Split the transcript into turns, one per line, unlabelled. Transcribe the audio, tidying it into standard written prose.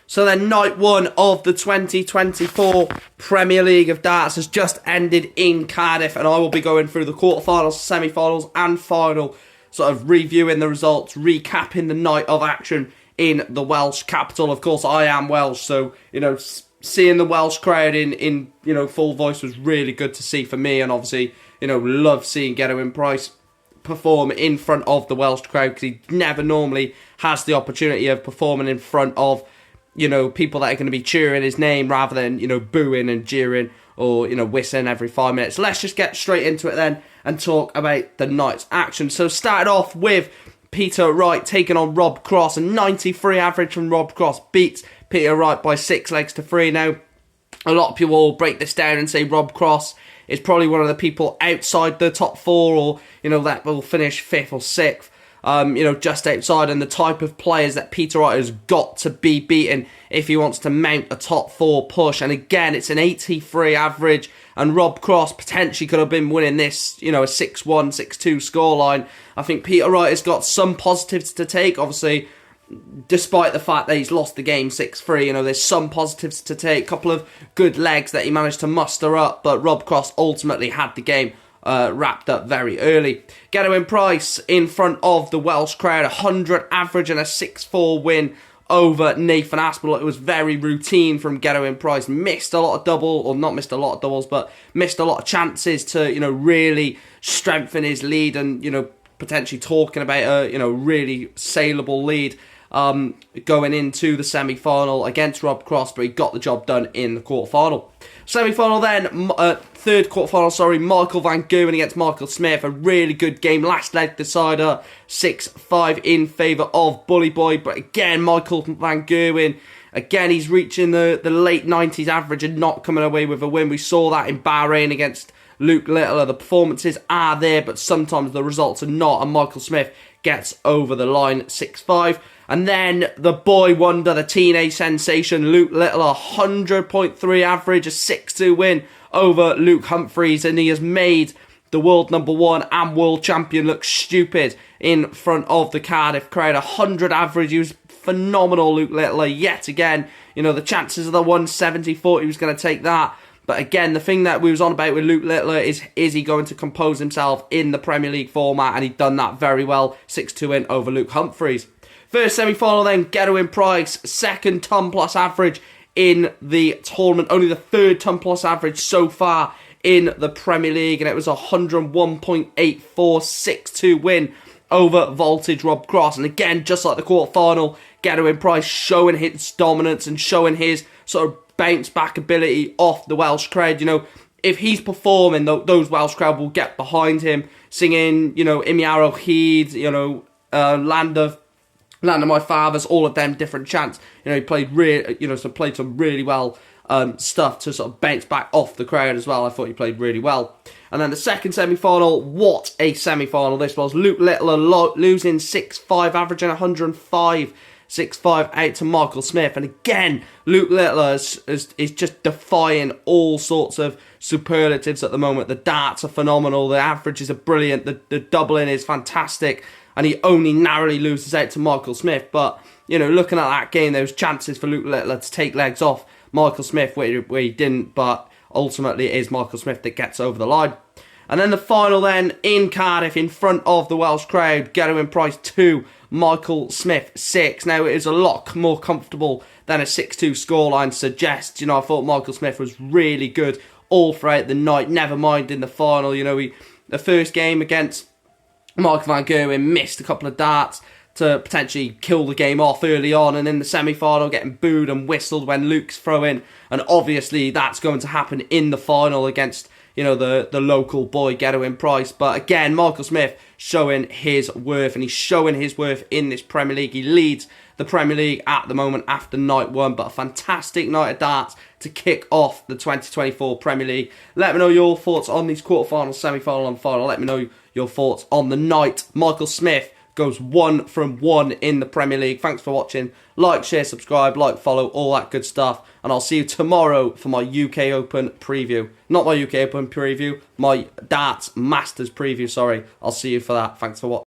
So then night one of the 2024 Premier League of Darts has just ended in Cardiff, and I will be going through the quarterfinals, semi-finals and final, sort of reviewing the results, recapping the night of action in the Welsh capital. Of course, I am Welsh, so, seeing the Welsh crowd in full voice was really good to see for me, and obviously, love seeing Gerwyn Price perform in front of the Welsh crowd, because he never normally has the opportunity of performing in front of people that are going to be cheering his name rather than, booing and jeering or, whistling every 5 minutes. Let's just get straight into it then and talk about the night's action. So started off with Peter Wright taking on Rob Cross. A 93 average from Rob Cross beats Peter Wright by 6 legs to 3. Now, a lot of people will break this down and say Rob Cross is probably one of the people outside the top 4 or, that will finish 5th or 6th. Just outside, and the type of players that Peter Wright has got to be beaten if he wants to mount a top 4 push. And again, it's an 83 average, and Rob Cross potentially could have been winning this, a 6-1, 6-2 scoreline. I think Peter Wright has got some positives to take, obviously, despite the fact that he's lost the game 6-3, there's some positives to take, a couple of good legs that he managed to muster up, but Rob Cross ultimately had the game wrapped up very early. Gerwyn Price in front of the Welsh crowd, 100 average and a 6-4 win over Nathan Aspinall. It was very routine from Gerwyn Price. Missed a lot of doubles, but missed a lot of chances to, really strengthen his lead and, potentially talking about a, really saleable lead going into the semi-final against Rob Cross, but he got the job done in the quarter-final. Semi-final then, third quarter-final, Michael Van Gerwen against Michael Smith. A really good game, last leg decider, 6-5 in favour of Bully Boy, but again, Michael Van Gerwen, again, he's reaching the late 90s average and not coming away with a win. We saw that in Bahrain against Luke Littler. The performances are there, but sometimes the results are not, and Michael Smith gets over the line 6-5. And then the boy wonder, the teenage sensation, Luke Littler, 100.3 average, a 6-2 win over Luke Humphries, and he has made the world number 1 and world champion look stupid in front of the Cardiff crowd. 100 average, he was phenomenal, Luke Littler, yet again. The chances of the 170, thought he was going to take that. But again, the thing that we was on about with Luke Littler is he going to compose himself in the Premier League format? And he'd done that very well, 6-2 win over Luke Humphries. First semi-final then, Gerwyn Price, second ton plus average in the tournament. Only the third ton plus average so far in the Premier League, and it was a 101.84 6-2 win over Voltage Rob Cross. And again, just like the quarter-final, Gerwyn Price showing his dominance and showing his sort of bounce back ability off the Welsh crowd. If he's performing, those Welsh crowd will get behind him, singing, Imiaro Heed, Land of My Fathers, all of them different chants. He played played some really well stuff to sort of bounce back off the crowd as well. I thought he played really well. And then the second semi-final, what a semi-final this was. Luke Littler losing 6-5, averaging 105. 6-5 out to Michael Smith. And again, Luke Littler is just defying all sorts of superlatives at the moment. The darts are phenomenal. The averages are brilliant. The doubling is fantastic. And he only narrowly loses out to Michael Smith. But, looking at that game, there was chances for Luke Littler to take legs off Michael Smith where he didn't. But ultimately, it is Michael Smith that gets over the line. And then the final then, in Cardiff, in front of the Welsh crowd, Gerwyn Price 2, Michael Smith 6. Now, it is a lot more comfortable than a 6-2 scoreline suggests. I thought Michael Smith was really good all throughout the night, never mind in the final. The first game against Michael Van Gerwen missed a couple of darts to potentially kill the game off early on, and in the semi-final getting booed and whistled when Luke's throwing, and obviously that's going to happen in the final against the local boy Gerwyn Price. But again, Michael Smith showing his worth, and he's showing his worth in this Premier League. He leads the Premier League at the moment after night 1, but a fantastic night of darts to kick off the 2024 Premier League. Let me know your thoughts on these quarterfinals, semi-final and final. Let me know your thoughts on the night. Michael Smith goes 1 from 1 in the Premier League. Thanks for watching. Like, share, subscribe, follow, all that good stuff. And I'll see you tomorrow for my UK Open preview. Not my UK Open preview, my Darts Masters preview, sorry. I'll see you for that. Thanks for watching.